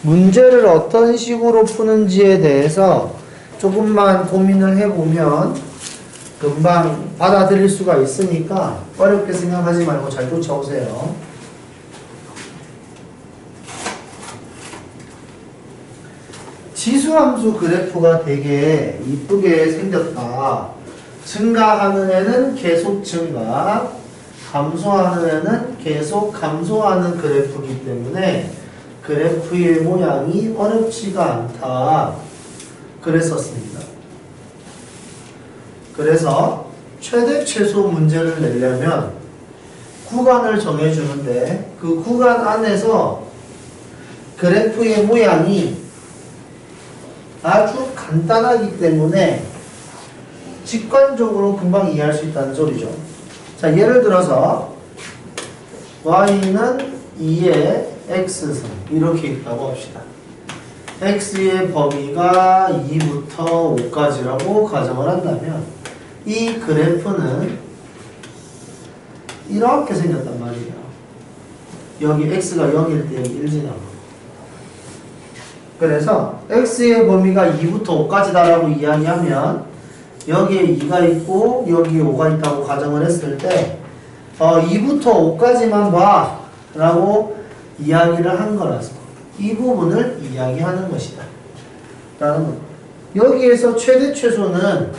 문제를 어떤 식으로 푸는지에 대해서 조금만 고민을 해보면 금방 받아들일 수가 있으니까 어렵게 생각하지 말고 잘 쫓아오세요. 지수함수 그래프가 되게 이쁘게 생겼다. 증가하는 애는 계속 증가, 감소하는 애는 계속 감소하는 그래프이기 때문에 그래프의 모양이 어렵지가 않다. 그랬었습니다. 그래서 최대 최소 문제를 내려면 구간을 정해주는데 그 구간 안에서 그래프의 모양이 아주 간단하기 때문에 직관적으로 금방 이해할 수 있다는 소리죠. 자, 예를 들어서 y는 2의 x승 이렇게 있다고 합시다. x의 범위가 2부터 5까지라고 가정을 한다면 이 그래프는 이렇게 생겼단 말이에요. 여기 x가 0일 때 여기 1 지나고. 그래서 x의 범위가 2부터 5까지다라고 이야기하면 여기에 2가 있고 여기에 5가 있다고 가정을 했을 때 2부터 5까지만 봐 라고 이야기를 한 거라서 이 부분을 이야기하는 것이다 라는 거. 여기에서 최대 최소는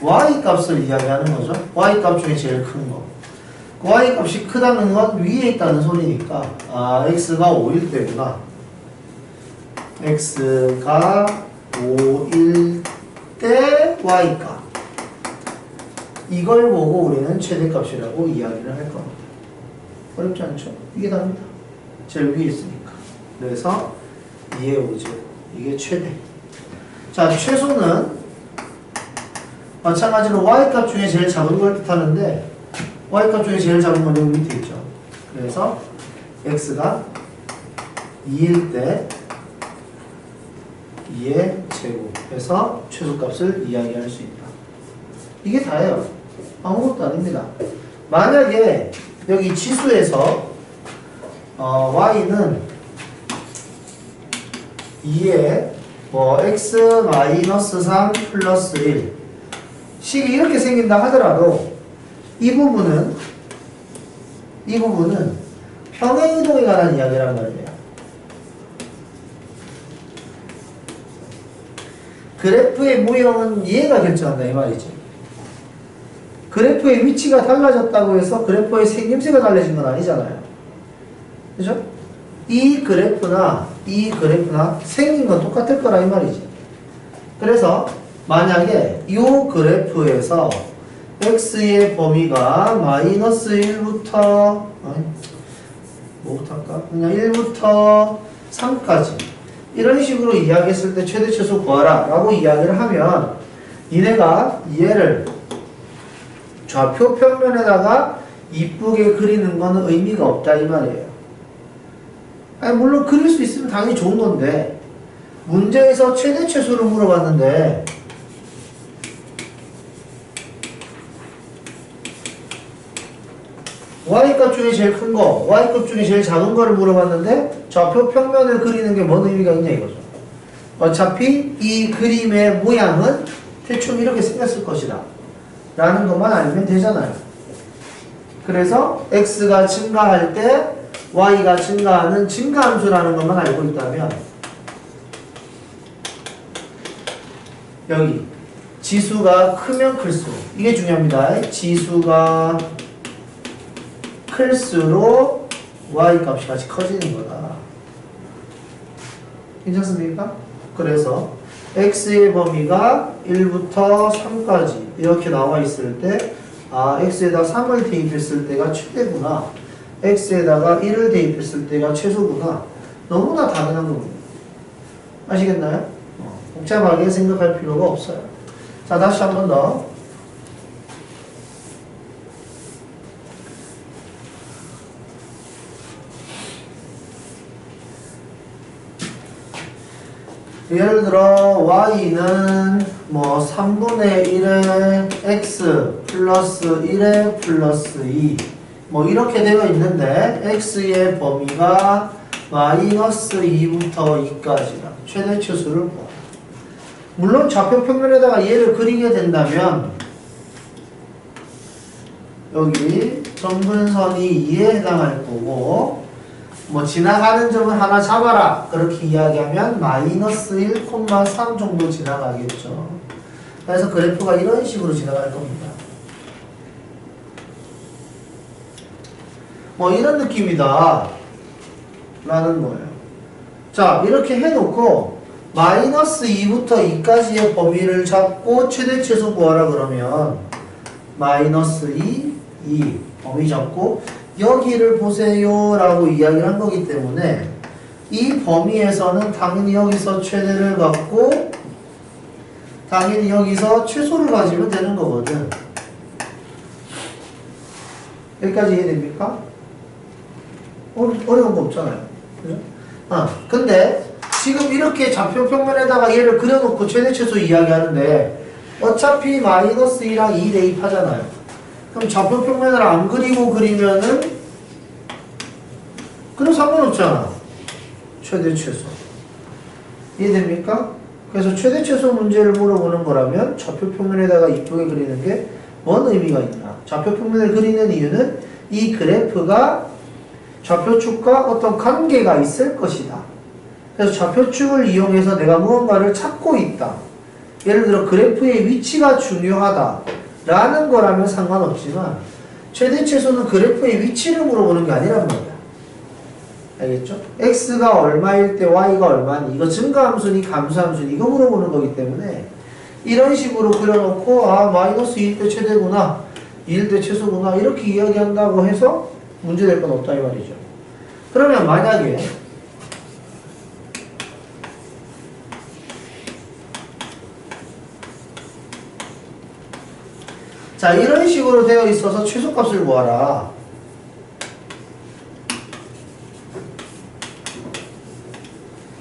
y 값을 이야기하는 거죠. y 값 중에 제일 큰 거. y 값이 크다는 건 위에 있다는 소리니까 x가 5일 때구나. x가 5일 때 y 값. 이걸 보고 우리는 최대값이라고 이야기를 할 겁니다. 어렵지 않죠? 이게 답니다. 제일 위에 있으니까. 그래서 2의 5제. 이게 최대. 자, 최소는 마찬가지로 y값 중에 제일 작은 걸 뜻하는데 y값 중에 제일 작은 건 여기 밑에 있죠. 그래서 x가 2일 때 2의 제곱해서 최소값을 이야기할 수 있다. 이게 다예요. 아무것도 아닙니다. 만약에 여기 지수에서 y는 2에 x-3 플러스 1 식이 이렇게 생긴다 하더라도 이 부분은 평행이동에 관한 이야기란 말이에요. 그래프의 모형은 얘가 결정한다 이 말이지. 그래프의 위치가 달라졌다고 해서 그래프의 생김새가 달라진 건 아니잖아요. 그죠? 이 그래프나 생긴 건 똑같을 거라 이 말이지. 그래서 만약에 이 그래프에서 x의 범위가 마이너스 1부터 뭐부터 할까? 그냥 1부터 3까지 이런 식으로 이야기했을 때 최대 최소 구하라 라고 이야기를 하면 니네가 얘를 좌표 평면에다가 이쁘게 그리는 거는 의미가 없다 이 말이에요. 아니 물론 그릴 수 있으면 당연히 좋은 건데 문제에서 최대 최소를 물어봤는데 y값 중에 제일 큰 거, y값 중에 제일 작은 거를 물어봤는데 좌표 평면을 그리는 게 뭔 의미가 있냐 이거죠. 어차피 이 그림의 모양은 대충 이렇게 생겼을 것이다 라는 것만 알면 되잖아요. 그래서 x가 증가할 때 y가 증가하는 증가함수라는 것만 알고 있다면 여기 지수가 크면 클수록 이게 중요합니다. 지수가 클수록 y값이 같이 커지는 거다. 괜찮습니까? 그래서 x의 범위가 1부터 3까지 이렇게 나와 있을 때 x에다 3을 대입했을 때가 최대구나. x에다가 1을 대입했을 때가 최소구나. 너무나 당연한 겁니다. 아시겠나요? 복잡하게 생각할 필요가 없어요. 자, 다시 한 번 더. 예를 들어 y는 3분의 1의 x 플러스 1의 플러스 2 뭐 이렇게 되어 있는데 x의 범위가 마이너스 2부터 2까지다. 최대 치수를 구하라. 물론 좌표 평면에다가 얘를 그리게 된다면 여기 점근선이 2에 해당할 거고 뭐 지나가는 점을 하나 잡아라 그렇게 이야기하면 마이너스 1,3 정도 지나가겠죠. 그래서 그래프가 이런 식으로 지나갈 겁니다. 뭐 이런 느낌이다 라는 거예요. 자, 이렇게 해놓고 마이너스 2부터 2까지의 범위를 잡고 최대치수 구하라 그러면 마이너스 2 범위 잡고 여기를 보세요 라고 이야기를 한 거기 때문에 이 범위에서는 당연히 여기서 최대를 갖고 당연히 여기서 최소를 가지면 되는 거거든. 여기까지 이해됩니까? 어려운 거 없잖아요. 그죠? 근데 지금 이렇게 좌표 평면에다가 얘를 그려놓고 최대 최소 이야기하는데 어차피 마이너스 2랑 2 대입하잖아요. 그럼 좌표 평면을 안 그리고 그리면은 그럼 상관없잖아. 최대 최소. 이해됩니까? 그래서 최대 최소 문제를 물어보는 거라면 좌표 평면에다가 이쁘게 그리는 게 뭔 의미가 있나? 좌표 평면을 그리는 이유는 이 그래프가 좌표축과 어떤 관계가 있을 것이다. 그래서 좌표축을 이용해서 내가 무언가를 찾고 있다. 예를 들어 그래프의 위치가 중요하다 라는 거라면 상관없지만 최대 최소는 그래프의 위치를 물어보는 게 아니란 말이야. 알겠죠? x가 얼마일 때 y가 얼마니 이거 증가함수니 감소함수니 이거 물어보는 거기 때문에 이런 식으로 그려놓고 마이너스 2일 때 최대구나 2일 때 최소구나 이렇게 이야기한다고 해서 문제될 건 없다 이 말이죠. 그러면 만약에 자 이런 식으로 되어 있어서 최소값을 구하라.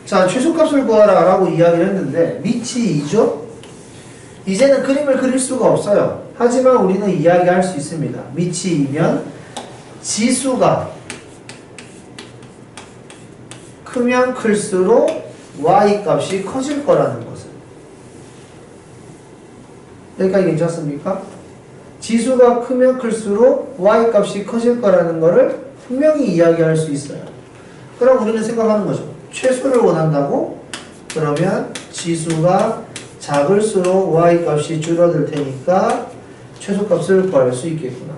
자 최소값을 구하라 라고 이야기를 했는데 밑이 2죠? 이제는 그림을 그릴 수가 없어요. 하지만 우리는 이야기할 수 있습니다. 밑이 2면 지수가 크면 클수록 y 값이 커질 거라는 것을. 여기까지 괜찮습니까? 지수가 크면 클수록 y 값이 커질 거라는 것을 분명히 이야기할 수 있어요. 그럼 우리는 생각하는 거죠. 최소를 원한다고? 그러면 지수가 작을수록 y 값이 줄어들 테니까 최소값을 구할 수 있겠구나.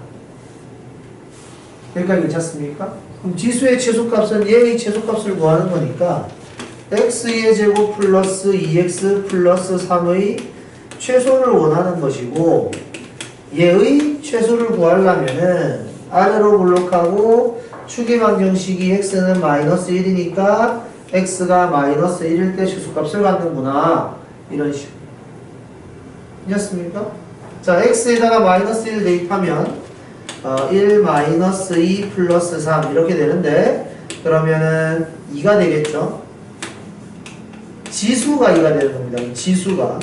여기까지 괜찮습니까? 그럼 지수의 최소값은 얘의 최소값을 구하는 거니까 x의 제곱 플러스 2x 플러스 3의 최소를 원하는 것이고 얘의 최소를 구하려면은 아래로 블록하고 축의 방정식이 x는 마이너스 1이니까 x가 마이너스 1일 때 최소값을 갖는구나. 이런 식으로. 이해했습니까? 자, x에다가 마이너스 1 대입하면 1 마이너스 2 플러스 3 이렇게 되는데 그러면은 2가 되겠죠? 지수가 2가 되는 겁니다. 지수가.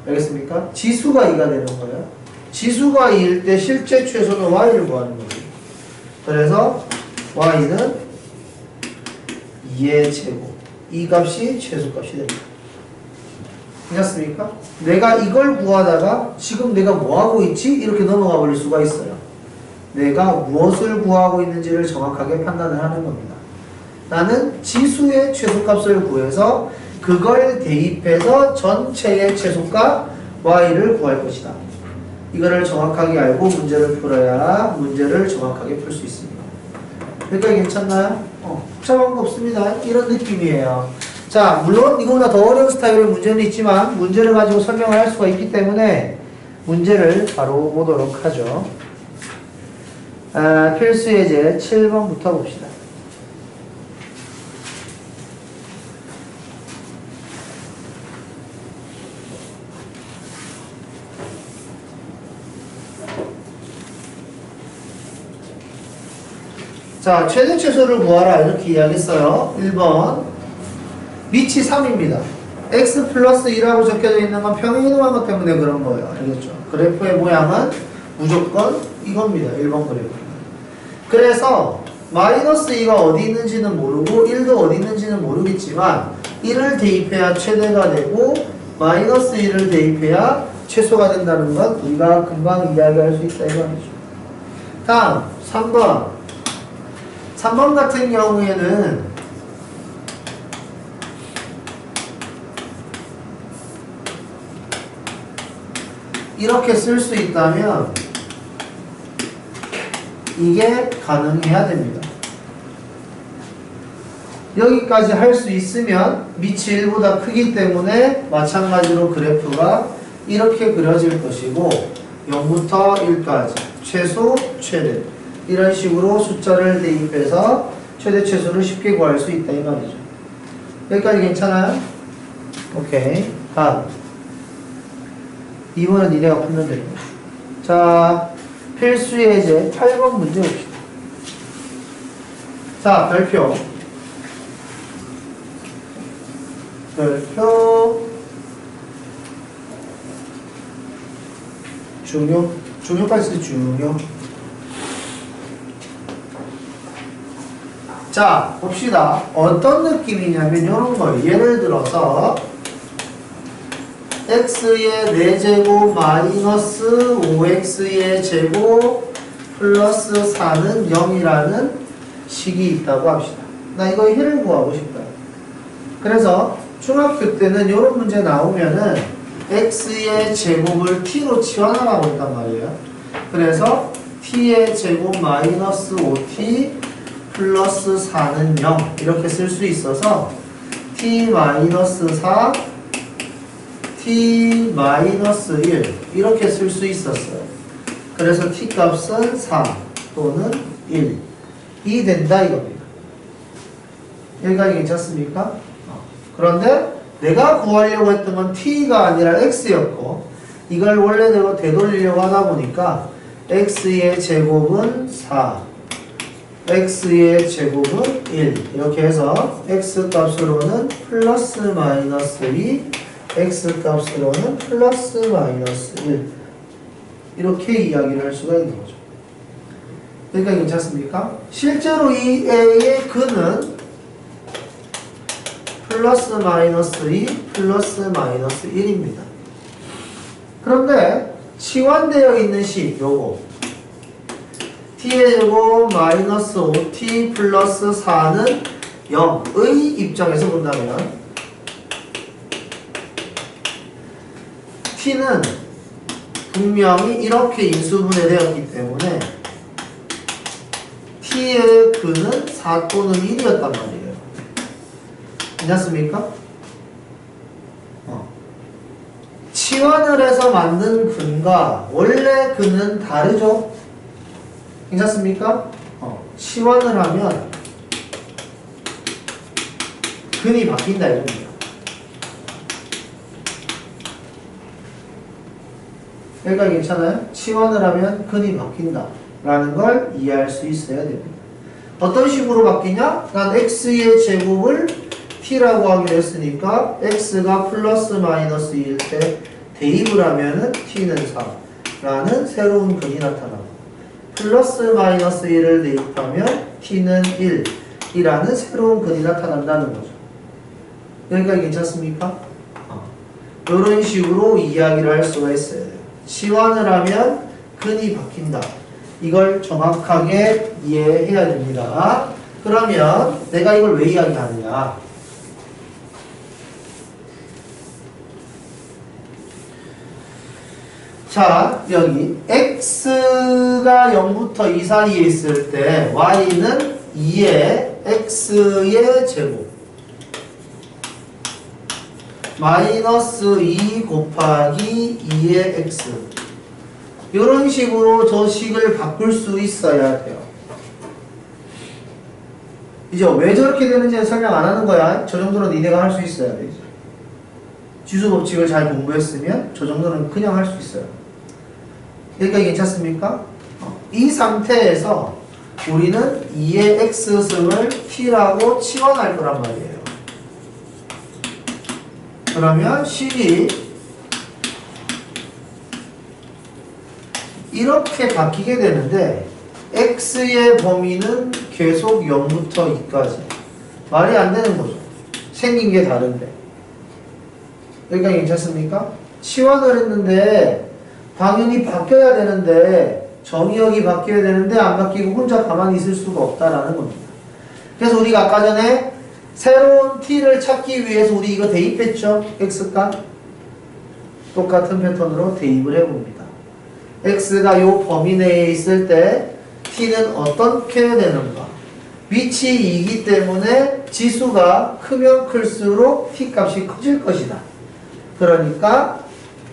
알겠습니까? 지수가 2가 되는 거예요. 지수가 2일 때 실제 최소는 y를 구하는 거예요. 그래서 y는 2의 제곱. 이 값이 최소값이 됩니다. 괜찮습니까? 내가 이걸 구하다가 지금 내가 뭐하고 있지? 이렇게 넘어가 버릴 수가 있어요. 내가 무엇을 구하고 있는지를 정확하게 판단을 하는 겁니다. 나는 지수의 최소값을 구해서 그걸 대입해서 전체의 최소값 y를 구할 것이다. 이거를 정확하게 알고 문제를 풀어야 문제를 정확하게 풀 수 있습니다. 여기까지 괜찮나요? 복잡한 거 없습니다. 이런 느낌이에요. 자, 물론 이거보다 더 어려운 스타일의 문제는 있지만 문제를 가지고 설명을 할 수가 있기 때문에 문제를 바로 보도록 하죠. 필수 예제 7번부터 봅시다. 자, 최대 최소를 구하라 이렇게 이야기했어요. 1번 밑이 3입니다. x 플러스 2라고 적혀져 있는 건 평행 이동한 것 때문에 그런 거예요. 알겠죠? 그래프의 모양은 무조건 이겁니다. 1번 그래프. 그래서 마이너스 2가 어디 있는지는 모르고 1도 어디 있는지는 모르겠지만 1을 대입해야 최대가 되고 마이너스 1을 대입해야 최소가 된다는 건 우리가 금방 이야기할 수 있다 이거죠. 다음 3번. 3번 같은 경우에는 이렇게 쓸 수 있다면 이게 가능해야 됩니다. 여기까지 할 수 있으면 밑이 1보다 크기 때문에 마찬가지로 그래프가 이렇게 그려질 것이고 0부터 1까지 최소, 최대 이런 식으로 숫자를 대입해서 최대 최소를 쉽게 구할 수 있다 이 말이죠. 여기까지 괜찮아요? 오케이. 다음 2번은 니네가 풀면 됩니다. 자, 필수 예제 8번 문제 봅시다. 자, 별표 중요까지 쓰 중요. 자, 봅시다. 어떤 느낌이냐면 이런 거예요. 예를 들어서 x의 4제곱 마이너스 5x의 제곱 플러스 4는 0이라는 식이 있다고 합시다. 나 이거 해를 구하고 싶다. 그래서 중학교 때는 이런 문제 나오면은 x의 제곱을 t로 치환하라고 했단 말이에요. 그래서 t의 제곱 마이너스 5t 플러스 4는 0 이렇게 쓸 수 있어서 t 마이너스 4 t 마이너스 1 이렇게 쓸 수 있었어요. 그래서 t 값은 4 또는 1이 된다 이겁니다. 여기까지 괜찮습니까? 그런데 내가 구하려고 했던 건 t가 아니라 x였고 이걸 원래대로 되돌리려고 하다 보니까 x의 제곱은 4 x의 제곱은 1 이렇게 해서 x 값으로는 플러스 마이너스 2 x 값으로는 플러스 마이너스 1 이렇게 이야기를 할 수가 있는 거죠. 그러니까 괜찮습니까? 실제로 이 a의 근은 플러스 마이너스 2 플러스 마이너스 1입니다. 그런데 치환되어 있는 식 요거 t의 제곱 마이너스 5t 플러스 4는 0의 입장에서 본다면 t는 분명히 이렇게 인수분해되었기 때문에 t의 근은 4 또는 1이었단 말이에요. 괜찮습니까? 치환을 해서 만든 근과 원래 근은 다르죠? 괜찮습니까? 치환을 하면 근이 바뀐다 이겁니다. 여기까지 괜찮아요? 치환을 하면 근이 바뀐다 라는 걸 이해할 수 있어야 됩니다. 어떤 식으로 바뀌냐? 난 x의 제곱을 t라고 하기로 했으니까 x가 플러스 마이너스 2일 때 대입을 하면은 t는 4라는 새로운 근이 나타나고 플러스 마이너스 1을 대입하면 t는 1이라는 새로운 근이 나타난다는 거죠. 여기까지 괜찮습니까? 이런 식으로 이야기를 할 수가 있어요. 치환을 하면 근이 바뀐다. 이걸 정확하게 이해해야 됩니다. 그러면 내가 이걸 왜 이야기하느냐? 자, 여기 x가 0부터 2 사이에 있을 때 y는 2의 x의 제곱 마이너스 2 곱하기 2의 x 이런 식으로 저 식을 바꿀 수 있어야 돼요. 이제 왜 저렇게 되는지 설명 안 하는 거야. 저 정도는 니네가 할 수 있어야 돼. 이제. 지수 법칙을 잘 공부했으면 저 정도는 그냥 할 수 있어요. 여기까지 괜찮습니까? 이 상태에서 우리는 2의 x승을 t라고 치환할 거란 말이에요. 그러면 식이 이렇게 바뀌게 되는데 x의 범위는 계속 0부터 2까지. 말이 안 되는 거죠. 생긴 게 다른데. 여기까지 괜찮습니까? 치환을 했는데 당연히 바뀌어야 되는데 정의역이 바뀌어야 되는데 안 바뀌고 혼자 가만히 있을 수가 없다라는 겁니다. 그래서 우리가 아까 전에 새로운 t를 찾기 위해서 우리 이거 대입했죠? x값 똑같은 패턴으로 대입을 해봅니다. x가 요 범위 내에 있을 때 t는 어떻게 되는가? 위치 2이기 때문에 지수가 크면 클수록 t 값이 커질 것이다. 그러니까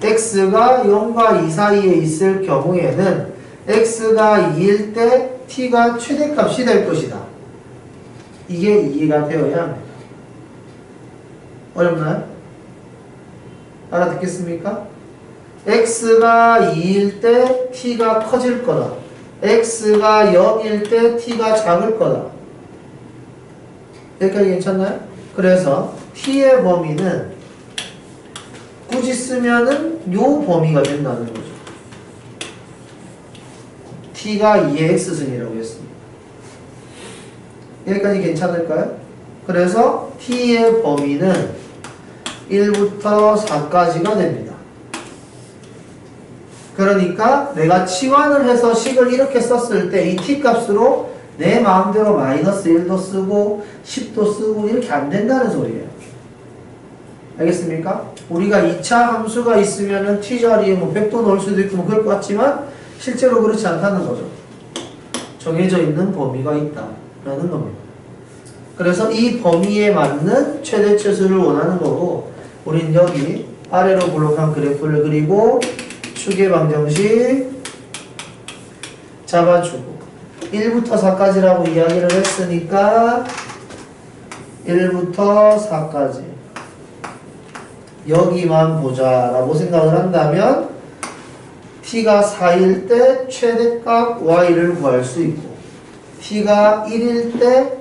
x가 0과 2 사이에 있을 경우에는 x가 2일 때 t가 최대값이 될 것이다. 이게 이해가 되어야 합니다. 어렵나요? 알아듣겠습니까? x가 2일 때 t가 커질 거다. x가 0일 때 t가 작을 거다. 여기까지 괜찮나요? 그래서 t의 범위는 굳이 쓰면은 요 범위가 된다는 거죠. t가 2의 x승이라고 했습니다. 여기까지 괜찮을까요? 그래서 t의 범위는 1부터 4까지가 됩니다. 그러니까 내가 치환을 해서 식을 이렇게 썼을 때 이 t 값으로 내 마음대로 마이너스 1도 쓰고 10도 쓰고 이렇게 안 된다는 소리예요. 알겠습니까? 우리가 2차 함수가 있으면은 t 자리에 뭐 100도 넣을 수도 있고 뭐 그럴 것 같지만 실제로 그렇지 않다는 거죠. 정해져 있는 범위가 있다라는 겁니다. 그래서 이 범위에 맞는 최대치수를 원하는 거고 우린 여기 아래로 블록한 그래프를 그리고 추계 방정식 잡아주고 1부터 4까지라고 이야기를 했으니까 1부터 4까지 여기만 보자 라고 생각을 한다면 t가 4일 때 최대값 y를 구할 수 있고 t가 1일 때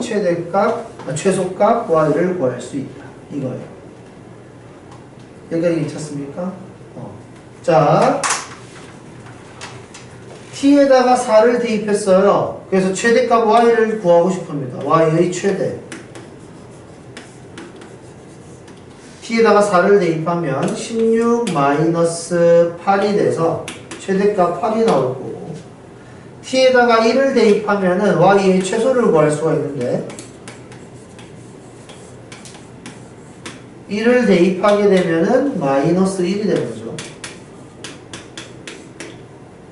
최소값 y를 구할 수 있다. 이거예요. 여기까지 괜찮습니까? 자, t에다가 4를 대입했어요. 그래서 최대값 y를 구하고 싶습니다. y의 최대. t에다가 4를 대입하면 16-8이 돼서 최대값 8이 나올 거고 t에다가 1을 대입하면은 y의 최소를 구할 수가 있는데 1을 대입하게 되면은 마이너스 1이 되는 거죠.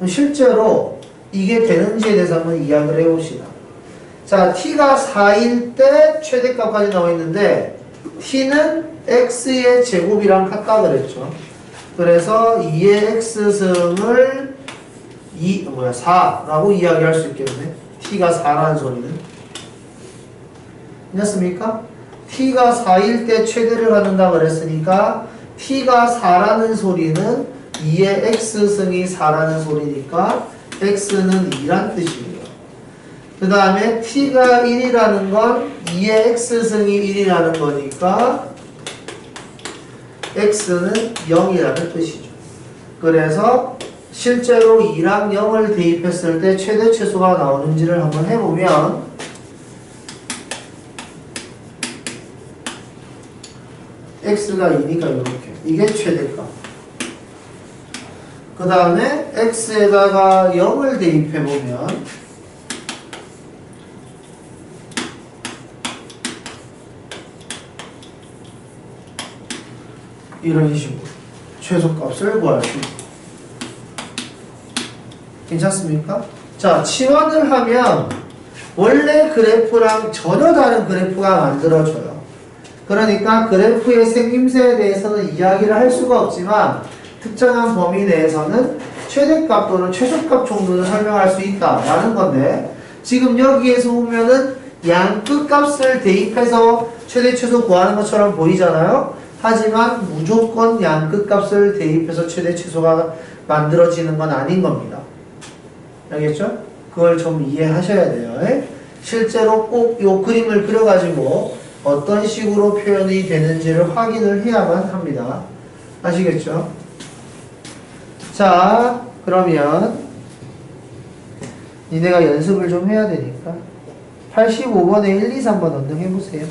실제로 이게 되는지에 대해서 한번 이야기를 해봅시다. 자, t가 4일 때 최대값까지 나와 있는데 t는 x의 제곱이랑 같다 그랬죠. 그래서 2의 x승을 4라고 이야기할 수 있겠네. t가 4라는 소리는. 됐습니까? t가 4일 때 최대를 갖는다 그랬으니까 t가 4라는 소리는 2의 x승이 4라는 소리니까 x는 2란 뜻이에요. 그 다음에 t가 1이라는 건 2의 x승이 1이라는 거니까 x는 0이라는 뜻이죠. 그래서 실제로 2랑 0을 대입했을 때 최대 최소가 나오는지를 한번 해보면 x가 2니까 이렇게 이게 최대값. 그 다음에 x에다가 0을 대입해보면 이런 식으로 최소값을 구할 수 있고 괜찮습니까? 자, 치환을 하면 원래 그래프랑 전혀 다른 그래프가 만들어져요. 그러니까 그래프의 생김새에 대해서는 이야기를 할 수가 없지만 특정한 범위 내에서는 최대값 또는 최소값 정도는 설명할 수 있다라는 건데 지금 여기에서 보면은 양 끝값을 대입해서 최대 최소 구하는 것처럼 보이잖아요. 하지만 무조건 양 끝값을 대입해서 최대 최소가 만들어지는 건 아닌 겁니다. 알겠죠? 그걸 좀 이해하셔야 돼요. 실제로 꼭 이 그림을 그려가지고 어떤 식으로 표현이 되는지를 확인을 해야만 합니다. 아시겠죠? 자, 그러면 니네가 연습을 좀 해야 되니까 85번에 1, 2, 3번 언능 해보세요.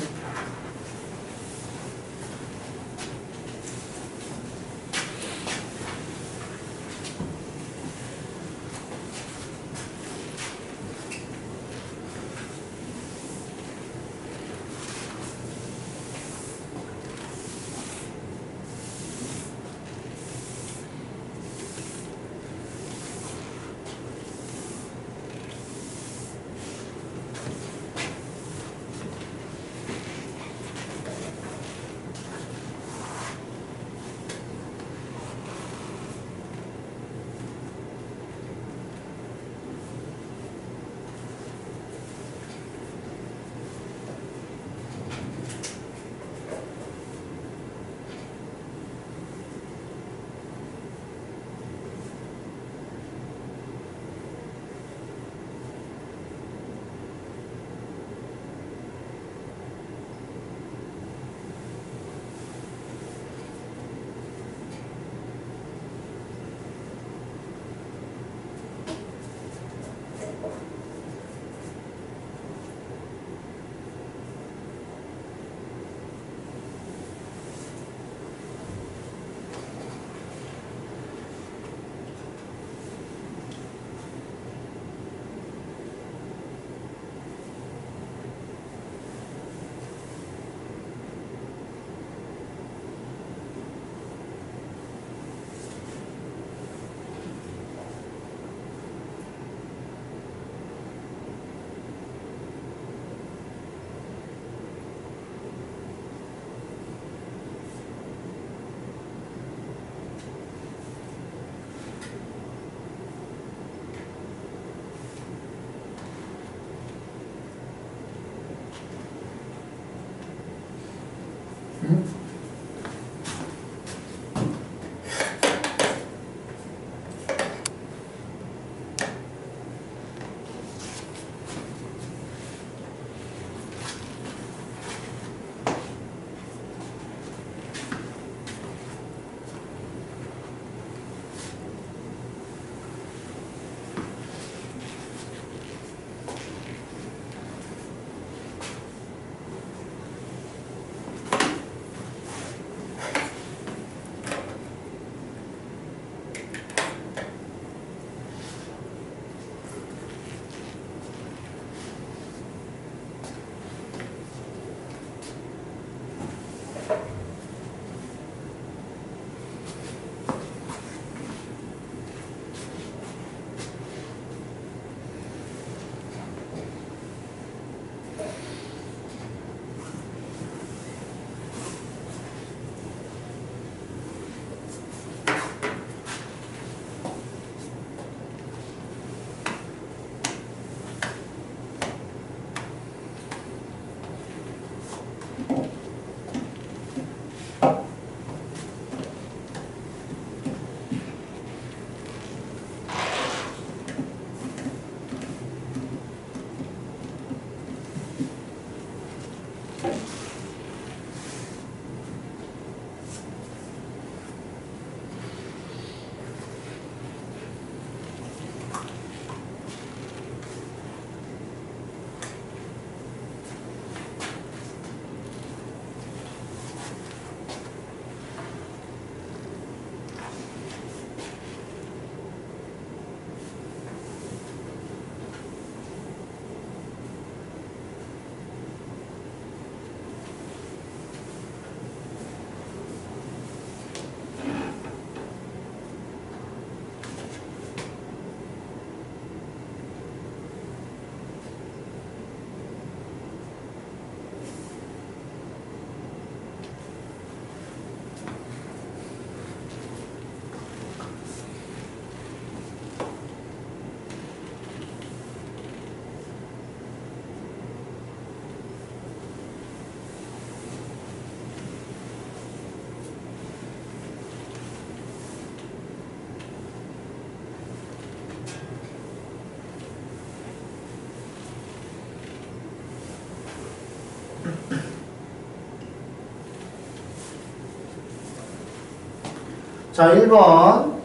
자, 1번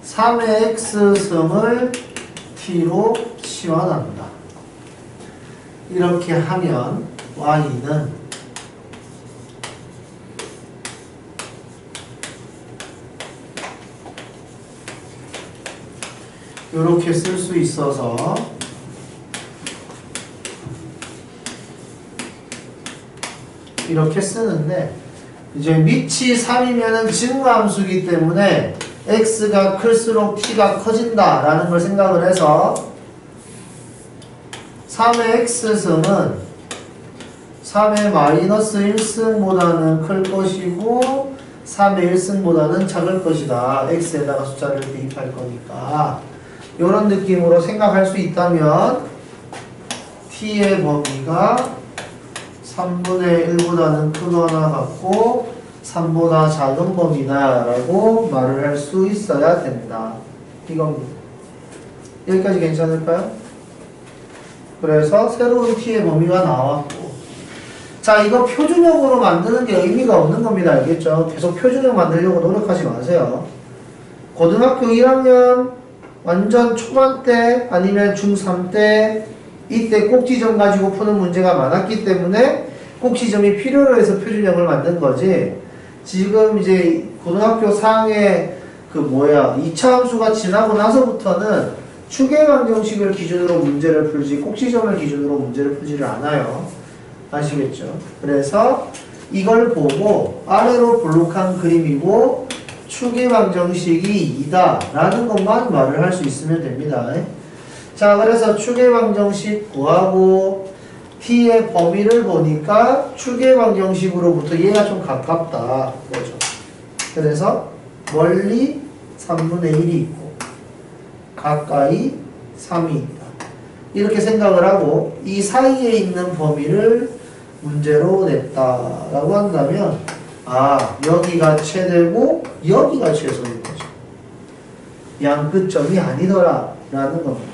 3의 x승을 t로 치환한다. 이렇게 하면 y는 이렇게 쓸 수 있어서 이렇게 쓰는데, 이제 밑이 3이면은 증가함수이기 때문에 x가 클수록 t가 커진다 라는 걸 생각을 해서 3의 x승은 3의 마이너스 1승보다는 클 것이고 3의 1승보다는 작을 것이다. x에다가 숫자를 대입할 거니까 이런 느낌으로 생각할 수 있다면 t의 범위가 3분의 1보다는 크거나 같고 3보다 작은 범위다 라고 말을 할 수 있어야 된다. 이겁니다. 여기까지 괜찮을까요? 그래서 새로운 t의 범위가 나왔고, 자, 이거 표준형으로 만드는 게 의미가 없는 겁니다. 알겠죠? 계속 표준형 만들려고 노력하지 마세요. 고등학교 1학년 완전 초반 때 아니면 중3 때 이때 꼭지점 가지고 푸는 문제가 많았기 때문에 꼭지점이 필요로 해서 표준형을 만든 거지, 지금 이제 고등학교 4학년의 2차 함수가 지나고 나서부터는 추계방정식을 기준으로 문제를 풀지 꼭지점을 기준으로 문제를 풀지를 않아요. 아시겠죠? 그래서 이걸 보고 아래로 블록한 그림이고 추계방정식이 2다 라는 것만 말을 할 수 있으면 됩니다. 자, 그래서 추계방정식 구하고 t의 범위를 보니까 추계방정식으로부터 얘가 좀 가깝다 거죠. 그래서 멀리 3분의 1이 있고 가까이 3이 있다. 이렇게 생각을 하고 이 사이에 있는 범위를 문제로 냈다라고 한다면, 아, 여기가 최대고 여기가 최소인 거죠. 양 끝점이 아니더라 라는 겁니다.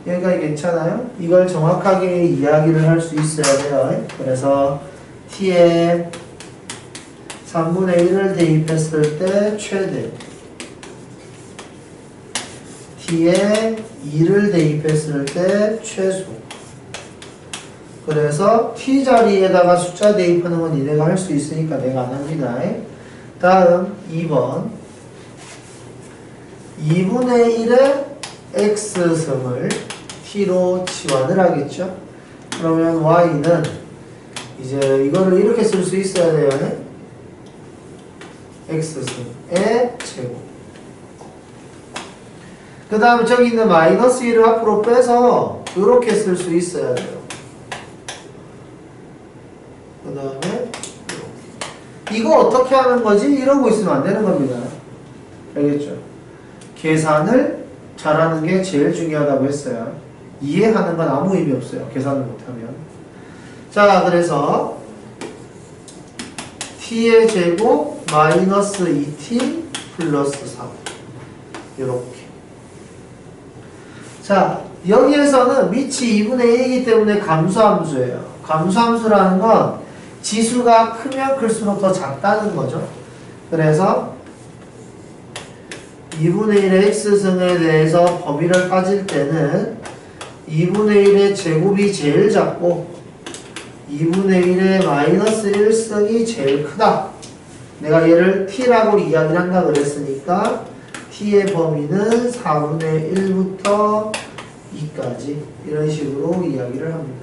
여기까지 괜찮아요? 이걸 정확하게 이야기를 할 수 있어야 돼요. 그래서 t에 3분의 1을 대입했을 때 최대, t에 2를 대입했을 때 최소. 그래서 t 자리에다가 숫자 대입하는 건 니네가 할 수 있으니까 내가 안 합니다. 다음 2번 2분의 1의 x승을 t로 치환을 하겠죠. 그러면 y는 이제 이거를 이렇게 쓸 수 있어야 돼요. x승의 제곱. 그 다음에 저기 있는 마이너스 1을 앞으로 빼서 이렇게 쓸 수 있어야 돼요. 그 다음에 이거 어떻게 하는 거지? 이러고 있으면 안 되는 겁니다. 알겠죠? 계산을 잘하는 게 제일 중요하다고 했어요. 이해하는 건 아무 의미 없어요. 계산을 못하면. 자, 그래서 t의 제곱 마이너스 2t 플러스 3 이렇게. 자, 여기에서는 밑이 2분의 1이기 때문에 감소함수예요. 감소함수라는 건 지수가 크면 클수록 더 작다는 거죠. 그래서 2분의 1의 x승에 대해서 범위를 따질 때는 2분의 1의 제곱이 제일 작고 2분의 1의 마이너스 1승이 제일 크다. 내가 얘를 t라고 이야기를 한다 그랬으니까 t의 범위는 4분의 1부터 2까지 이런 식으로 이야기를 합니다.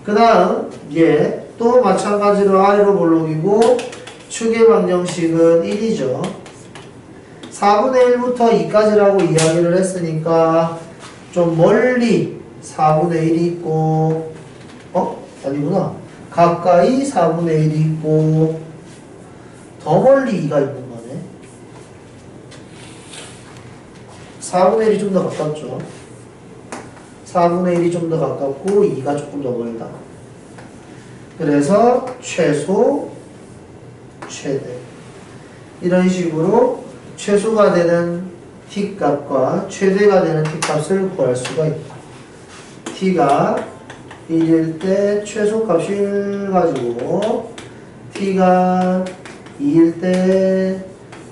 그 다음 얘 또 마찬가지로 아래로 볼록이고 추계방정식은 1이죠. 4분의 1부터 2까지라고 이야기를 했으니까 좀 멀리 4분의 1이 있고, 아니구나. 가까이 4분의 1이 있고, 더 멀리 2가 있는 거네. 4분의 1이 좀 더 가깝죠. 4분의 1이 좀 더 가깝고 2가 조금 더 멀다. 그래서 최소, 최대 이런 식으로 최소가 되는 t값과 최대가 되는 t값을 구할 수가 있다. t가 1일 때 최소값을 가지고 t가 2일 때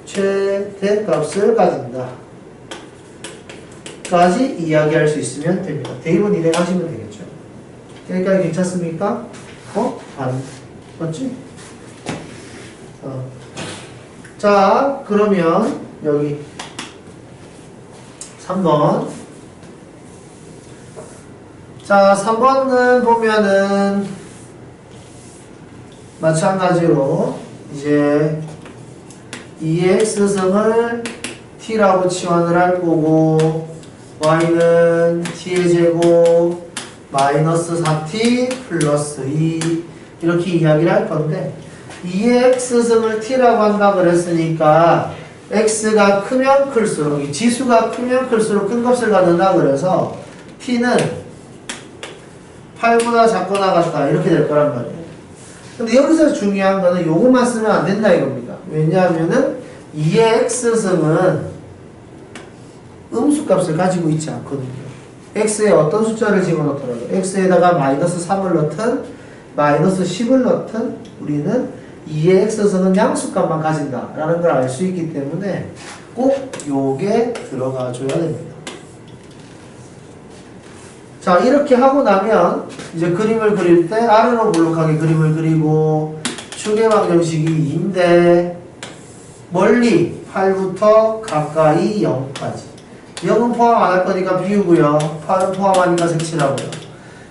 최대값을 가진다. 까지 이야기할 수 있으면 됩니다. 대입은 일행하시면 되겠죠. 여기까지 괜찮습니까? 맞지? 자, 그러면 여기 3번. 자, 3번은 보면은 마찬가지로 이제 2x승을 t라고 치환을 할 거고 y는 t의 제곱 마이너스 4t 플러스 2 이렇게 이야기를 할 건데 2x승을 t라고 한다 그랬으니까 x가 크면 클수록 지수가 크면 클수록 큰 값을 갖는다 그래서 t는 8보다 작거나 같다 이렇게 될 거란 말이에요. 근데 여기서 중요한 거는 요것만 쓰면 안 된다 이겁니다. 왜냐하면은 2의 x승은 음수값을 가지고 있지 않거든요. x에 어떤 숫자를 집어넣더라도 x에다가 마이너스 3을 넣든 마이너스 10을 넣든 우리는 2의 x승은 양수값만 가진다라는 걸 알 수 있기 때문에 꼭 요게 들어가 줘야 됩니다. 자, 이렇게 하고 나면 이제 그림을 그릴 때 아래로 볼록하게 그림을 그리고 축의 방정식이 2인데 멀리 8부터 가까이 0까지 0은 포함 안 할 거니까 비우고요. 8은 포함하니까 색칠하고요.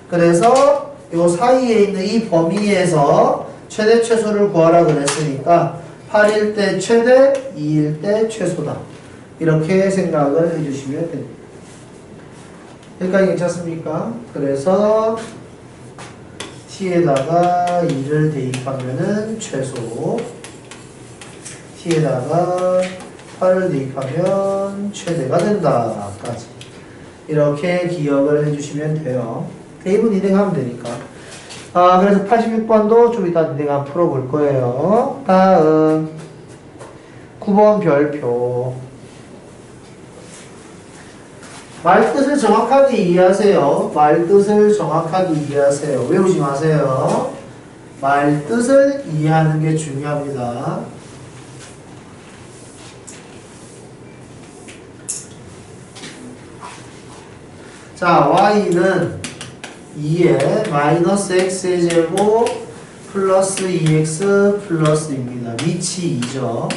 그래서 요 사이에 있는 이 범위에서 최대 최소를 구하라 그랬으니까 8일 때 최대, 2일 때 최소다. 이렇게 생각을 해주시면 됩니다. 여기까지 괜찮습니까? 그래서 t에다가 2를 대입하면은 최소, t에다가 8을 대입하면 최대가 된다 까지 이렇게 기억을 해주시면 돼요. 대입은 인행하면 되니까. 그래서 86번도 좀 이따 내가 풀어볼 거예요. 다음 9번 별표. 말뜻을 정확하게 이해하세요. 말뜻을 정확하게 이해하세요. 외우지 마세요. 말뜻을 이해하는 게 중요합니다. 자, y는 2에 마이너스 x의 제곱 플러스 2x 플러스입니다. 밑이 2죠.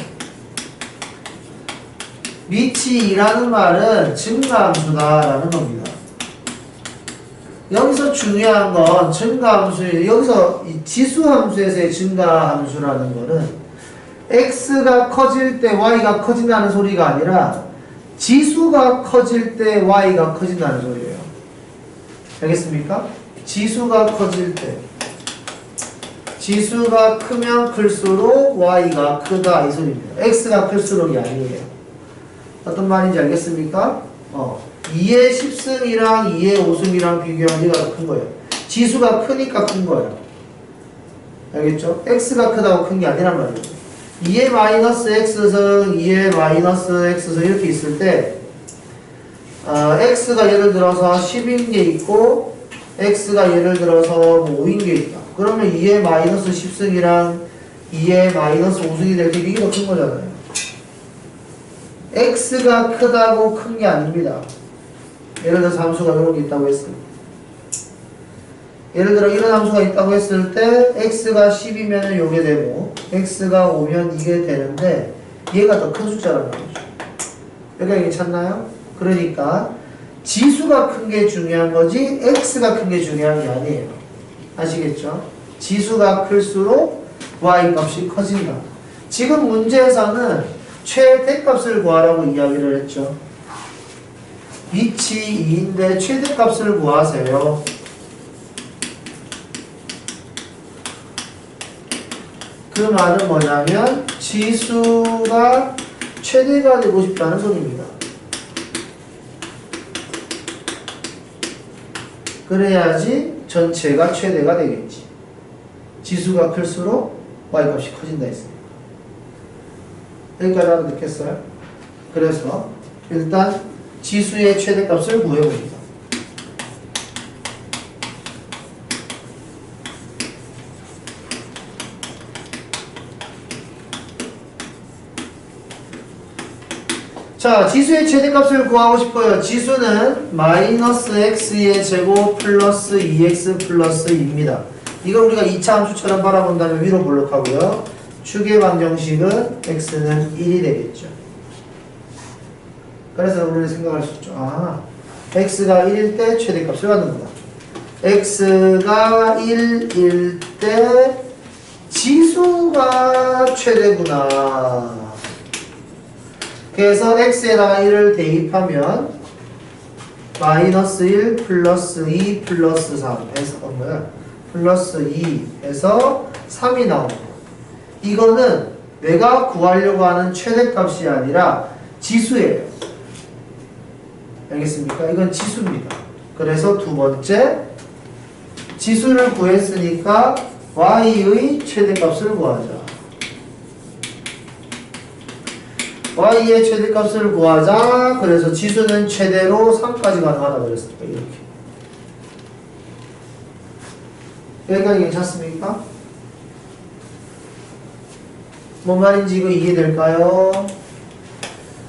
밑이 2라는 말은 증가함수다라는 겁니다. 여기서 중요한 건 증가함수, 여기서 이 지수함수에서의 증가함수라는 거는 x가 커질 때 y가 커진다는 소리가 아니라 지수가 커질 때 y가 커진다는 소리예요. 알겠습니까? 지수가 커질 때 지수가 크면 클수록 y가 크다 이 소리입니다. x가 클수록이 아니에요. 어떤 말인지 알겠습니까? 2의 10승이랑 2의 5승이랑 비교하니까 더 큰 거예요. 지수가 크니까 큰 거예요. 알겠죠? x가 크다고 큰 게 아니란 말이에요. 2의 마이너스 x승, 2의 마이너스 x승 이렇게 있을 때 x가 예를 들어서 10인 게 있고 x가 예를 들어서 5인 게 있다. 그러면 2의 마이너스 10승이랑 2의 마이너스 5승이 될 때 이게 더 큰 거잖아요. x가 크다고 큰 게 아닙니다. 예를 들어서 함수가 이런 게 있다고 했어요. 예를 들어 이런 함수가 있다고 했을 때 x가 10이면 요게 되고 x가 5면 이게 되는데 얘가 더 큰 숫자라는 거죠. 여기가 괜찮나요? 그러니까 지수가 큰 게 중요한 거지 x가 큰 게 중요한 게 아니에요. 아시겠죠? 지수가 클수록 y 값이 커진다. 지금 문제에서는 최대값을 구하라고 이야기를 했죠. 밑이 2인데 최대값을 구하세요. 그 말은 뭐냐면 지수가 최대가 되고 싶다는 소리입니다. 그래야지 전체가 최대가 되겠지. 지수가 클수록 y값이 커진다 했습니다. 여기까지 알아듣겠어요? 그래서 일단 지수의 최대값을 구해봅니다. 자, 지수의 최대값을 구하고 싶어요. 지수는 마이너스 x의 제곱 플러스 2x 플러스 2입니다. 이걸 우리가 2차 함수처럼 바라본다면 위로 볼록하고요. 축의 방정식은 x는 1이 되겠죠. 그래서 우리는 생각할 수 있죠. 아, x가 1일 때 최대값을 갖는구나. x가 1일 때 지수가 최대구나. 그래서 x에다가 1을 대입하면 마이너스 1 플러스 2 플러스 3 해서 플러스 2 해서 3이 나옵니다. 이거는 내가 구하려고 하는 최대값이 아니라 지수예요. 알겠습니까? 이건 지수입니다. 그래서 두 번째, 지수를 구했으니까 y의 최대값을 구하자. y의 최대값을 구하자. 그래서 지수는 최대로 3까지 가능하다 그랬습니다. 이렇게. 여기까지 괜찮습니까? 뭔 말인지 이거 이해될까요?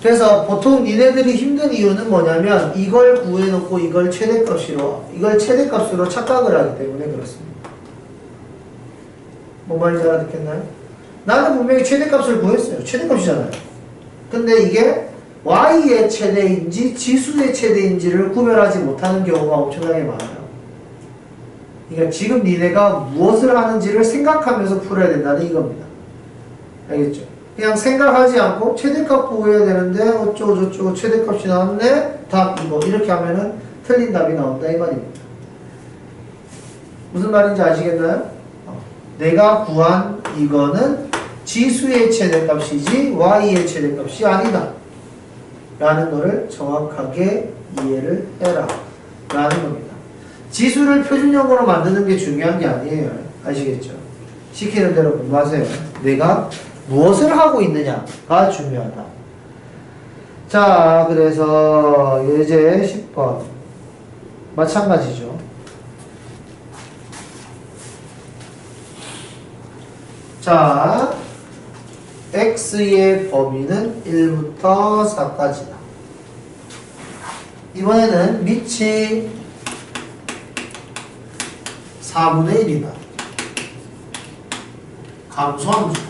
그래서 보통 니네들이 힘든 이유는 뭐냐면 이걸 구해놓고 이걸 최대값으로 착각을 하기 때문에 그렇습니다. 뭔 말인지 알아듣겠나요? 나는 분명히 최대값을 구했어요. 최대값이잖아요. 근데 이게 y의 최대인지 지수의 최대인지를 구별하지 못하는 경우가 엄청나게 많아요. 그러니까 지금 니네가 무엇을 하는지를 생각하면서 풀어야 된다는 이겁니다. 알겠죠? 그냥 생각하지 않고 최대값 구해야 되는데 어쩌고저쩌고 최대값이 나왔네? 답 이거 이렇게 하면은 틀린 답이 나온다 이 말입니다. 무슨 말인지 아시겠나요? 내가 구한 이거는 지수의 최대값이지 y의 최대값이 아니다 라는 거를 정확하게 이해를 해라 라는 겁니다. 지수를 표준형으로 만드는 게 중요한 게 아니에요. 아시겠죠? 시키는 대로 공부하세요. 내가 무엇을 하고 있느냐가 중요하다. 자, 그래서 예제 10번 마찬가지죠. 자, x의 범위는 1부터 4까지다. 이번에는 밑이 4분의 1이다. 감소함수다.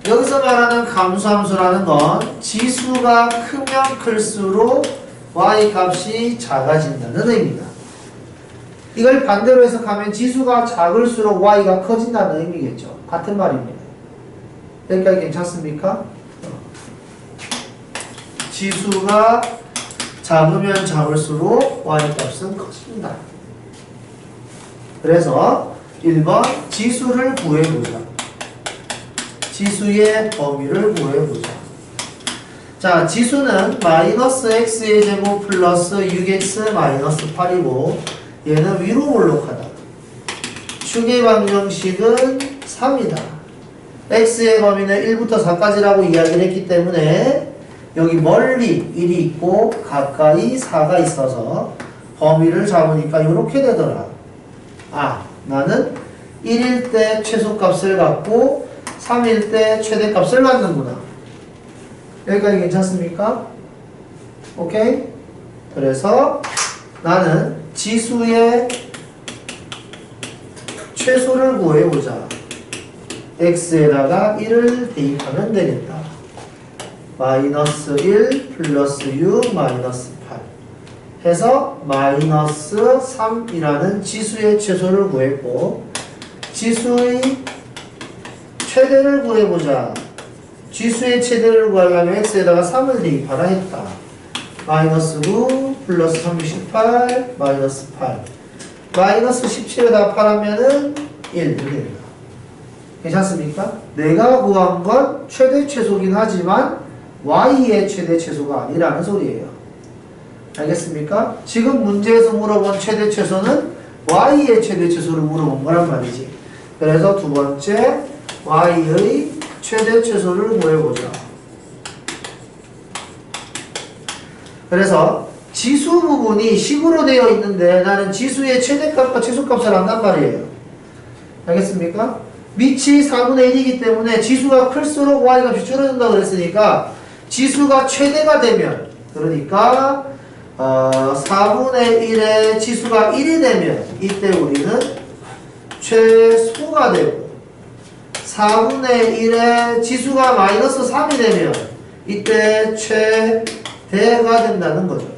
여기서 말하는 감소함수라는 건 지수가 크면 클수록 y 값이 작아진다는 의미다. 이걸 반대로 해석하면 지수가 작을수록 y가 커진다는 의미겠죠. 같은 말입니다. 여기까지 괜찮습니까? 지수가 작으면 작을수록 y 값은 커진다. 그래서 1번 지수를 구해보자. 지수의 범위를 구해보자. 자, 지수는 마이너스 x의 제곱 플러스 6x 마이너스 8이고 얘는 위로 볼록하다. 축의 방정식은 3이다. x의 범위는 1부터 4까지라고 이야기를 했기 때문에 여기 멀리 1이 있고 가까이 4가 있어서 범위를 잡으니까 이렇게 되더라. 아, 나는 1일 때 최소값을 갖고 3일 때 최대값을 갖는구나. 여기까지 괜찮습니까? 오케이? 그래서 나는 지수의 최소를 구해보자. x에다가 1을 대입하면 되겠다. 마이너스 1 플러스 6 마이너스 8 해서 마이너스 3이라는 지수의 최소를 구했고 지수의 최대를 구해보자. 지수의 최대를 구하려면 x에다가 3을 대입하라 했다. 마이너스 9 플러스 38 마이너스 8 마이너스 17에다가 8하면은 1 됩니다. 괜찮습니까? 내가 구한 건 최대 최소긴 하지만 y의 최대 최소가 아니라는 소리예요. 알겠습니까? 지금 문제에서 물어본 최대 최소는 y의 최대 최소를 물어본 거란 말이지. 그래서 두 번째 y의 최대 최소를 구해보자. 그래서 지수 부분이 식으로 되어 있는데 나는 지수의 최대값과 최소값을 안단 말이에요. 알겠습니까? 밑이 4분의 1이기 때문에 지수가 클수록 y값이 줄어든다고 그랬으니까 지수가 최대가 되면 그러니까 4분의 1의 지수가 1이 되면 이때 우리는 최소가 되고 4분의 1의 지수가 마이너스 3이 되면 이때 최대가 된다는 거죠.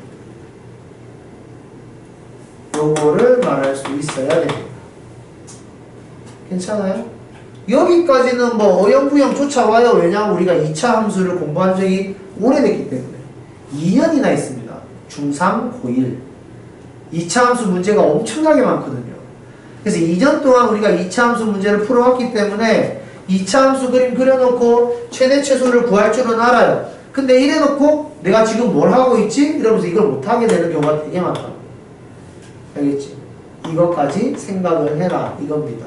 요거를 말할 수 있어야 됩니다. 괜찮아요? 여기까지는 뭐 어영부영 쫓아와요. 왜냐하면 우리가 2차 함수를 공부한 적이 오래됐기 때문에 2년이나 있습니다. 중3, 고1 2차 함수 문제가 엄청나게 많거든요. 그래서 2년 동안 우리가 2차 함수 문제를 풀어왔기 때문에 2차 함수 그림 그려놓고 최대 최소를 구할 줄은 알아요. 근데 이래놓고 내가 지금 뭘 하고 있지? 이러면서 이걸 못하게 되는 경우가 되게 많다. 알겠지? 이것까지 생각을 해라 이겁니다.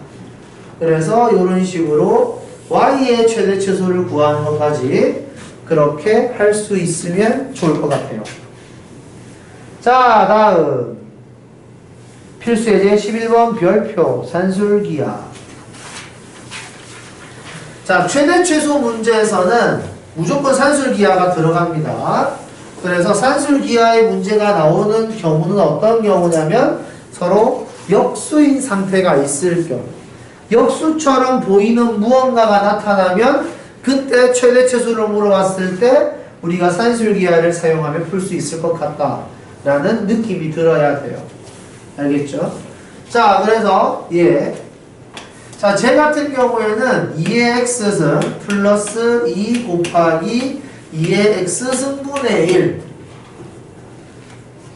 그래서 이런 식으로 y의 최대 최소를 구하는 것까지 그렇게 할 수 있으면 좋을 것 같아요. 자, 다음 필수예제 11번 별표 산술기하. 자, 최대 최소 문제에서는 무조건 산술기하가 들어갑니다. 그래서 산술기하의 문제가 나오는 경우는 어떤 경우냐면 서로 역수인 상태가 있을 경우, 역수처럼 보이는 무언가가 나타나면 그때 최대 최소를 물어봤을 때 우리가 산술기하를 사용하면 풀 수 있을 것 같다 라는 느낌이 들어야 돼요. 알겠죠? 자, 그래서 자, 제 같은 경우에는 2의 x승 플러스 2 곱하기 2의 x승분의 1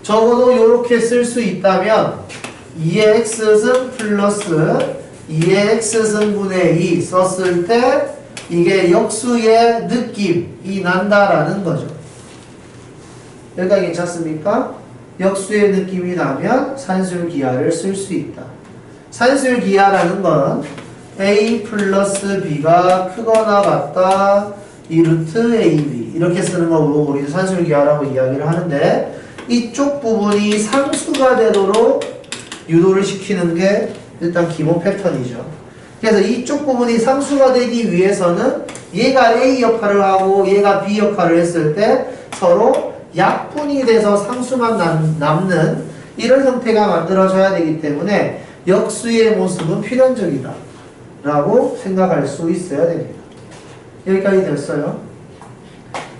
적어도 이렇게 쓸 수 있다면 2의 x승 플러스 2의 x승분의 2 썼을 때 이게 역수의 느낌이 난다라는 거죠. 여기까지 괜찮습니까? 역수의 느낌이 나면 산술기하를 쓸 수 있다. 산술기하라는 건 a 플러스 b가 크거나 같다 2루트 ab 이렇게 쓰는 거고 우리도 산술기하라고 이야기를 하는데 이쪽 부분이 상수가 되도록 유도를 시키는 게 일단 기본 패턴이죠. 그래서 이쪽 부분이 상수가 되기 위해서는 얘가 a 역할을 하고 얘가 b 역할을 했을 때 서로 약분이 돼서 상수만 남는 이런 형태가 만들어져야 되기 때문에 역수의 모습은 필연적이다 라고 생각할 수 있어야 됩니다. 여기까지 됐어요.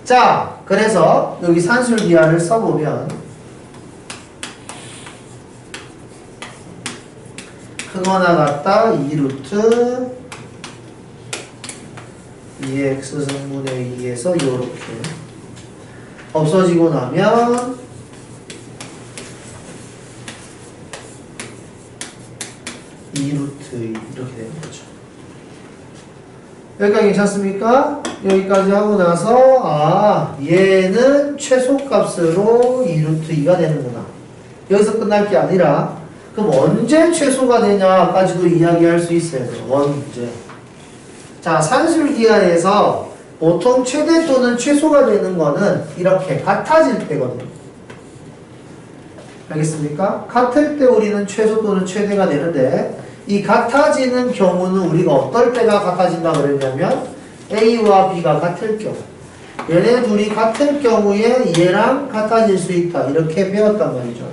자, 그래서 여기 산술기하를 써보면 크거나 같다 2루트 2x승분의 2에서 요렇게 없어지고 나면 2루트 이렇게 되는 거죠. 여기까지 괜찮습니까? 여기까지 하고 나서 얘는 최소값으로 2루트 2가 되는구나. 여기서 끝날 게 아니라 그럼 언제 최소가 되냐까지도 이야기할 수 있어야 돼요. 언제. 자, 산술기하에서 보통 최대 또는 최소가 되는 거는 이렇게 같아질 때거든요. 알겠습니까? 같을 때 우리는 최소 또는 최대가 되는데 이 같아지는 경우는 우리가 어떨 때가 같아진다고 그랬냐면 A와 B가 같을 경우 얘네 둘이 같을 경우에 얘랑 같아질 수 있다 이렇게 배웠단 말이죠.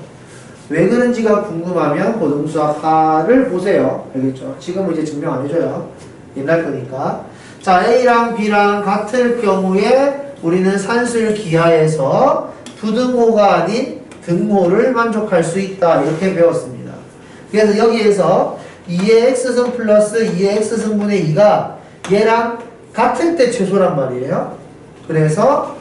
왜 그런지가 궁금하면 고등수학과를 보세요. 알겠죠? 지금은 이제 증명 안 해줘요. 옛날 거니까. 자, A랑 B랑 같을 경우에 우리는 산술기하에서 부등호가 아닌 등호를 만족할 수 있다 이렇게 배웠습니다. 그래서 여기에서 2의 x승 플러스 2의 x승분의 2가 얘랑 같을 때 최소란 말이에요. 그래서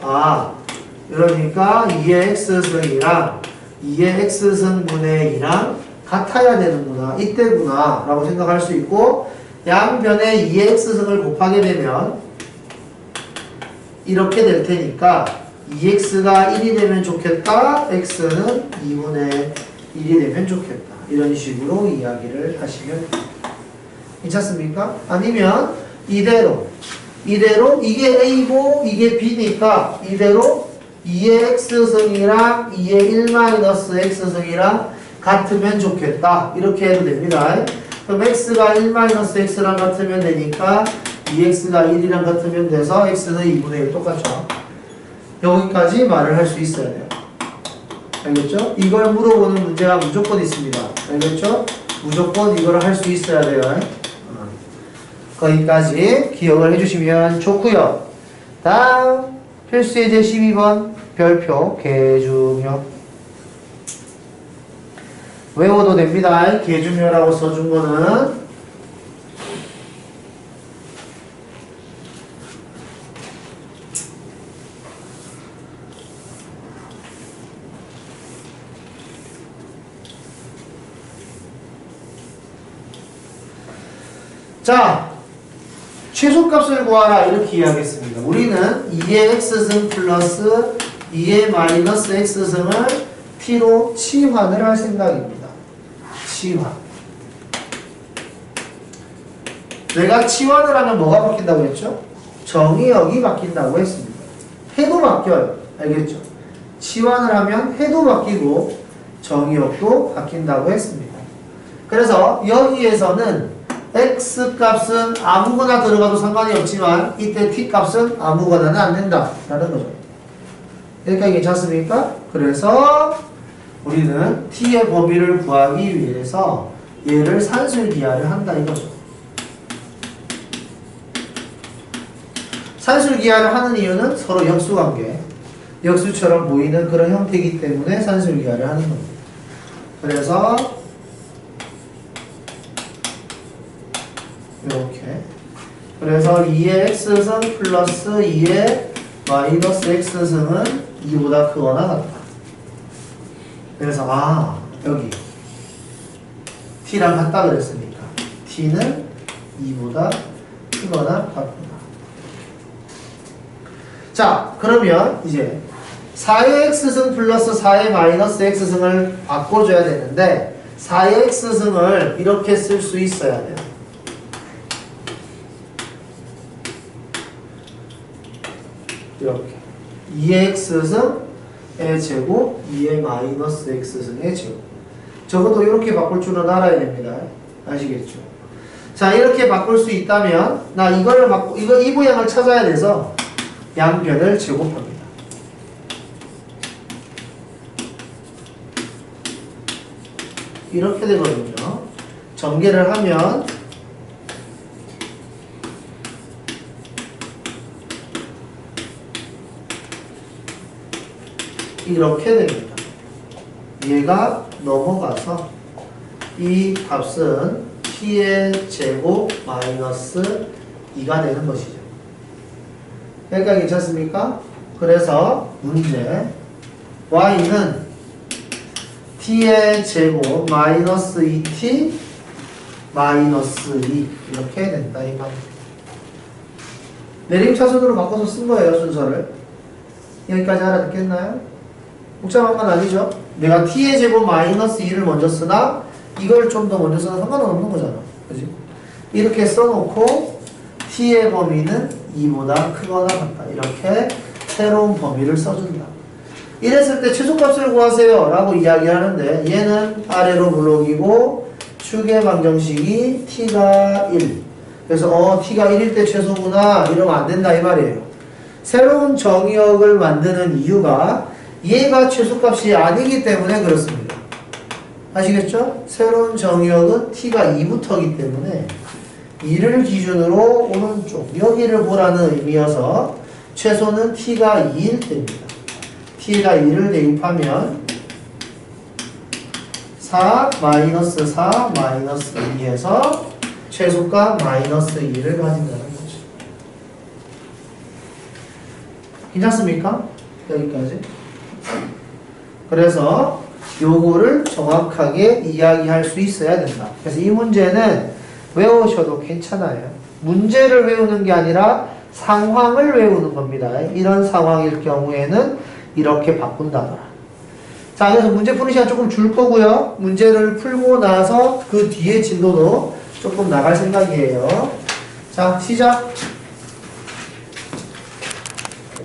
그러니까 2의 x승이랑 2의 x승분의 2랑 같아야 되는구나 이때구나 라고 생각할 수 있고 양변에 2의 x승을 곱하게 되면 이렇게 될 테니까 2x가 1이 되면 좋겠다 x는 2분의 1이 되면 좋겠다 이런 식으로 이야기를 하시면 괜찮습니까? 아니면 이대로 이게 A고 이게 B니까 이대로 2의 x승이랑 2의 1-x승이랑 같으면 좋겠다 이렇게 해도 됩니다. 그럼 x가 1-x랑 같으면 되니까 2x가 1이랑 같으면 돼서 x는 2분의 1 똑같죠. 여기까지 말을 할 수 있어야 돼요. 알겠죠? 이걸 물어보는 문제가 무조건 있습니다. 알겠죠? 무조건 이걸 할 수 있어야 돼요. 거기까지 기억을 해주시면 좋고요. 다음 필수 예제 12번 별표 계중요. 외워도 됩니다. 계중요라고 써준 거는 자, 최소값을 구하라 이렇게 이야기했습니다. 우리는 2의 x승 플러스 2의 마이너스 x승을 t로 치환을 할 생각입니다. 치환. 내가 치환을 하면 뭐가 바뀐다고 했죠? 정의역이 바뀐다고 했습니다. 해도 바뀌어요. 알겠죠? 치환을 하면 해도 바뀌고 정의역도 바뀐다고 했습니다. 그래서 여기에서는 x 값은 아무거나 들어가도 상관이 없지만 이때 t 값은 아무거나는 안 된다 라는 거죠. 여기까지 괜찮습니까? 그래서 우리는 t의 범위를 구하기 위해서 얘를 산술기하를 한다 이거죠. 산술기하를 하는 이유는 서로 역수관계, 역수처럼 보이는 그런 형태이기 때문에 산술기하를 하는 겁니다. 그래서 이렇게 그래서 2의 x승 플러스 2의 마이너스 x승은 2보다 크거나 같다. 그래서 여기 t랑 같다 그랬으니까 t는 2보다 크거나 같구나. 자, 그러면 이제 4의 x승 플러스 4의 마이너스 x승을 바꿔줘야 되는데 4의 x승을 이렇게 쓸 수 있어야 돼요. 이렇게 2의 x승의 제곱 2의 마이너스 x승의 제곱. 적어도 이렇게 바꿀 줄은 알아야 됩니다. 아시겠죠? 자, 이렇게 바꿀 수 있다면 나 이거를 이 모양을 찾아야 돼서 양변을 제곱합니다. 이렇게 되거든요. 전개를 하면 이렇게 됩니다. 얘가 넘어가서 이 값은 t의 제곱 마이너스 2가 되는 것이죠. 여기까지 괜찮습니까? 그래서 문제 y는 t의 제곱 마이너스 2t 마이너스 2 이렇게 된다 이 말입니다. 내림차순으로 바꿔서 쓴 거예요 순서를. 여기까지 알아듣겠나요? 복잡한 건 아니죠? 내가 t의 제곱 마이너스 2를 먼저 쓰나 이걸 좀 더 먼저 쓰나 상관은 없는 거잖아. 그지? 이렇게 써놓고 t의 범위는 2보다 크거나 같다. 이렇게 새로운 범위를 써준다. 이랬을 때 최소값을 구하세요 라고 이야기하는데 얘는 아래로 블록이고 축의 방정식이 t가 1. 그래서 t가 1일 때 최소구나 이러면 안 된다 이 말이에요. 새로운 정의역을 만드는 이유가 얘가 최소값이 아니기 때문에 그렇습니다. 아시겠죠? 새로운 정의역은 t가 2부터이기 때문에 2를 기준으로 오른쪽 여기를 보라는 의미여서 최소는 t가 2일 때입니다. t가 2를 대입하면 4 마이너스 4 마이너스 2에서 최소값 마이너스 2를 가진다는 거죠. 괜찮습니까? 여기까지. 그래서 요거를 정확하게 이야기할 수 있어야 된다. 그래서 이 문제는 외우셔도 괜찮아요. 문제를 외우는 게 아니라 상황을 외우는 겁니다. 이런 상황일 경우에는 이렇게 바꾼다더라. 자, 그래서 문제 푸는 시간 조금 줄 거고요. 문제를 풀고 나서 그 뒤에 진도도 조금 나갈 생각이에요. 자, 시작!